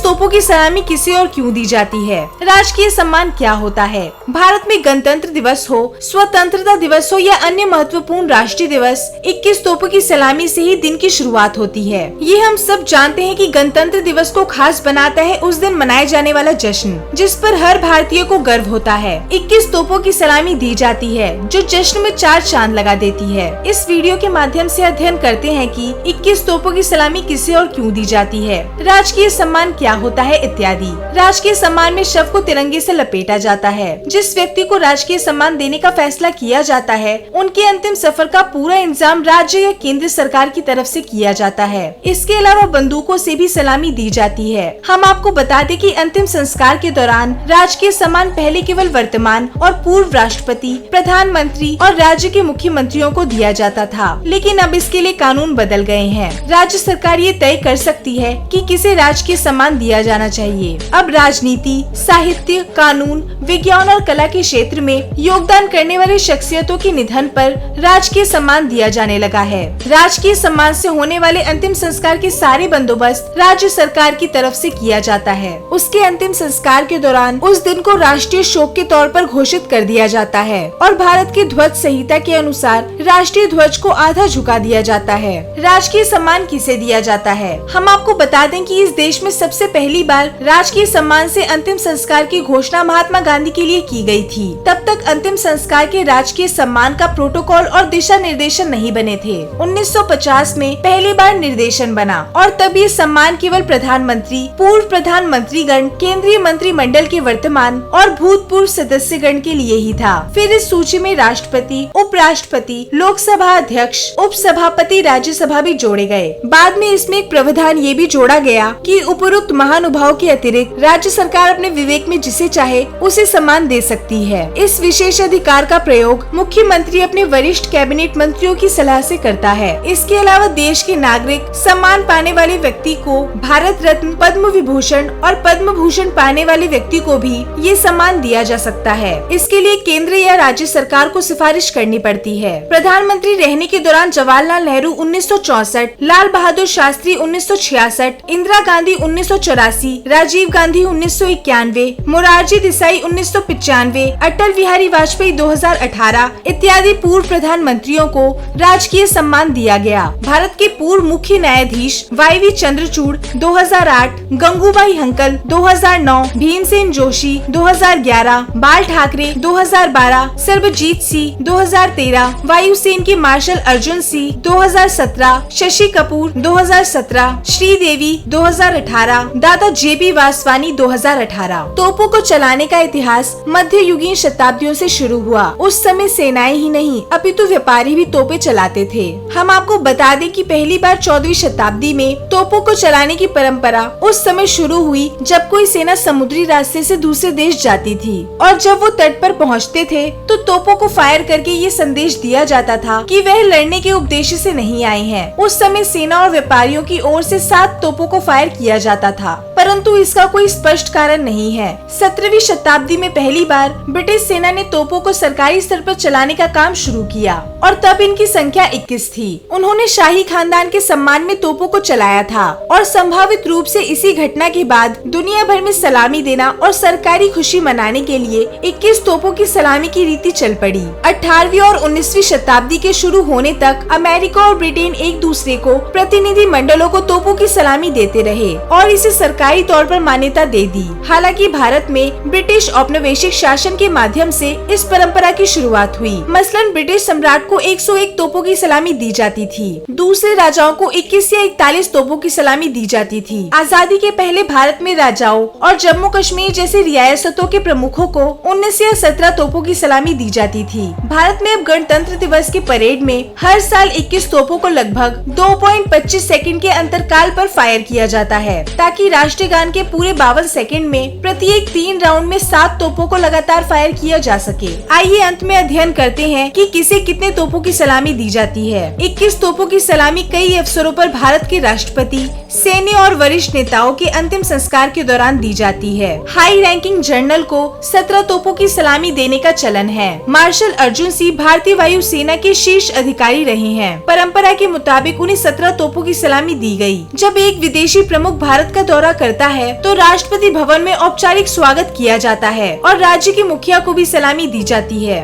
तोपों की सलामी किसे और क्यों दी जाती है? राजकीय सम्मान क्या होता है? भारत में गणतंत्र दिवस हो, स्वतंत्रता दिवस हो या अन्य महत्वपूर्ण राष्ट्रीय दिवस, 21 तोपों की सलामी से ही दिन की शुरुआत होती है। ये हम सब जानते हैं कि गणतंत्र दिवस को खास बनाता है उस दिन मनाए जाने वाला जश्न, जिस पर हर भारतीय को गर्व होता है। 21 तोपों की सलामी दी जाती है, जो जश्न में 4 चांद लगा देती है। इस वीडियो के माध्यम से अध्ययन करते हैं कि 21 तोपों की सलामी किसे और क्यों दी जाती है, राजकीय सम्मान क्या होता है इत्यादि। राजकीय सम्मान में शव को तिरंगे से लपेटा जाता है। जिस व्यक्ति को राजकीय सम्मान देने का फैसला किया जाता है, उनके अंतिम सफर का पूरा इंतजाम राज्य या केंद्र सरकार की तरफ से किया जाता है। इसके अलावा बंदूकों से भी सलामी दी जाती है। हम आपको बता दें कि अंतिम संस्कार के दौरान राजकीय सम्मान पहले केवल वर्तमान और पूर्व राष्ट्रपति, प्रधानमंत्री और राज्य के मुख्यमंत्रियों को दिया जाता था, लेकिन अब इसके लिए कानून बदल गए हैं। राज्य सरकार ये तय कर सकती है कि किसे राजकीय सम्मान दिया जाना चाहिए। अब राजनीति, साहित्य, कानून, विज्ञान और कला के क्षेत्र में योगदान करने वाले शख्सियतों के निधन पर राजकीय सम्मान दिया जाने लगा है। राजकीय सम्मान से होने वाले अंतिम संस्कार के सारे बंदोबस्त राज्य सरकार की तरफ से किया जाता है। उसके अंतिम संस्कार के दौरान उस दिन को राष्ट्रीय शोक के तौर पर घोषित कर दिया जाता है और भारत की ध्वज संहिता के अनुसार राष्ट्रीय ध्वज को आधा झुका दिया जाता है। राजकीय सम्मान किसे दिया जाता है? हम आपको बता दें कि इस देश में सबसे पहली बार राजकीय सम्मान से अंतिम संस्कार की घोषणा महात्मा गांधी के लिए की गई थी। तब तक अंतिम संस्कार के राजकीय सम्मान का प्रोटोकॉल और दिशा निर्देशन नहीं बने थे। 1950 में पहली बार निर्देशन बना और तब ये सम्मान केवल प्रधानमंत्री, पूर्व प्रधानमंत्रीगण, केंद्रीय मंत्रिमंडल के वर्तमान और भूतपूर्व सदस्यगण के लिए ही था। फिर इस सूची में राष्ट्रपति, उपराष्ट्रपति, लोकसभा अध्यक्ष, उप सभापति, राज्यसभा भी जोड़े गए। बाद में इसमें एक प्रावधान ये भी जोड़ा गया कि उपरोक्त महानुभाव के अतिरिक्त राज्य सरकार अपने विवेक में जिसे चाहे उसे सम्मान दे सकती है। इस विशेष अधिकार का प्रयोग मुख्यमंत्री अपने वरिष्ठ कैबिनेट मंत्रियों की सलाह से करता है। इसके अलावा देश के नागरिक सम्मान पाने वाले व्यक्ति को भारत रत्न, पद्म विभूषण और पद्म भूषण पाने वाले व्यक्ति को भी ये सम्मान दिया जा सकता है। इसके लिए केंद्र या राज्य सरकार को सिफारिश करनी पड़ती है। प्रधानमंत्री रहने के दौरान जवाहरलाल नेहरू 1964, लाल बहादुर शास्त्री 1966, इंदिरा गांधी 1984, राजीव गांधी 1991, मोरारजी देसाई 1995, अटल बिहारी वाजपेयी 2018 इत्यादि पूर्व प्रधानमंत्रियों को राजकीय सम्मान दिया गया। भारत के पूर्व मुख्य न्यायाधीश वाई.वी. चंद्रचूड़ 2008, गंगूबाई हंकल 2009, भीमसेन जोशी 2011, बाल ठाकरे 2012, सर्वजीत सिंह 2013, वायुसेना के मार्शल अर्जुन सिंह 2017, शशि कपूर 2017, श्रीदेवी 2018, दादा जे.बी. वासवानी 2018। तोपों को चलाने का इतिहास मध्ययुगीन शताब्दियों से शुरू हुआ। उस समय सेनाएं ही नहीं अपितु व्यापारी भी तोपें चलाते थे। हम आपको बता दें कि पहली बार 14वीं शताब्दी में तोपों को चलाने की परंपरा उस समय शुरू हुई जब कोई सेना समुद्री रास्ते से दूसरे देश जाती थी और जब वो तट पर पहुंचते थे तो तोपों को फायर करके ये संदेश दिया जाता था कि वह लड़ने के उद्देश्य से नहीं आए हैं। उस समय सेना और व्यापारियों की ओर से 7 तोपों को फायर किया जाता था, परंतु इसका कोई स्पष्ट कारण नहीं है। 17वीं शताब्दी में पहली बार ब्रिटिश सेना ने तोपों को सरकारी स्तर पर चलाने का काम शुरू किया और तब इनकी संख्या 21 थी। उन्होंने शाही खानदान के सम्मान में तोपों को चलाया था और संभावित रूप से इसी घटना के बाद दुनिया भर में सलामी देना और सरकारी खुशी मनाने के लिए 21 तोपों की सलामी की रीति चल पड़ी। 18वीं और 19वीं शताब्दी के शुरू होने तक अमेरिका और ब्रिटेन एक दूसरे को प्रतिनिधि मंडलों को तोपों की सलामी देते रहे और इसे सरकारी तौर पर मान्यता दे दी। हालांकि भारत में ब्रिटिश औपनिवेशिक शासन के माध्यम से इस परंपरा की शुरुआत हुई। मसलन ब्रिटिश सम्राट को 101 तोपों की सलामी दी जाती थी, दूसरे राजाओं को 21 या 41 तोपों की सलामी दी जाती थी। आजादी के पहले भारत में राजाओं और जम्मू कश्मीर जैसे रियासतों के प्रमुखों को 19 या 17 तोपों की सलामी दी जाती थी। भारत में अब गणतंत्र दिवस के परेड में हर साल 21 तोपों को लगभग 2.25 सेकंड के अंतरकाल पर फायर किया जाता है, ताकि राष्ट्रीय गान के पूरे 52 सेकंड में प्रत्येक 3 राउंड में 7 तोपों को लगातार फायर किया जा सके। आइए अंत में अध्ययन करते हैं कि किसे कितने तोपों की सलामी दी जाती है। 21 तोपों की सलामी कई अवसरों पर भारत के राष्ट्रपति, सैन्य और वरिष्ठ नेताओं के अंतिम संस्कार के दौरान दी जाती है। हाई रैंकिंग जनरल को 17 तोपों की सलामी देने का चलन है। मार्शल अर्जुन सिंह भारतीय वायुसेना के शीर्ष अधिकारी रहे हैं। परंपरा के मुताबिक उन्हें 17 तोपों की सलामी दी गई। जब एक विदेशी प्रमुख भारत का दौरा करता करता है तो राष्ट्रपति भवन में औपचारिक स्वागत किया जाता है और राज्य के मुखिया को भी सलामी दी जाती है।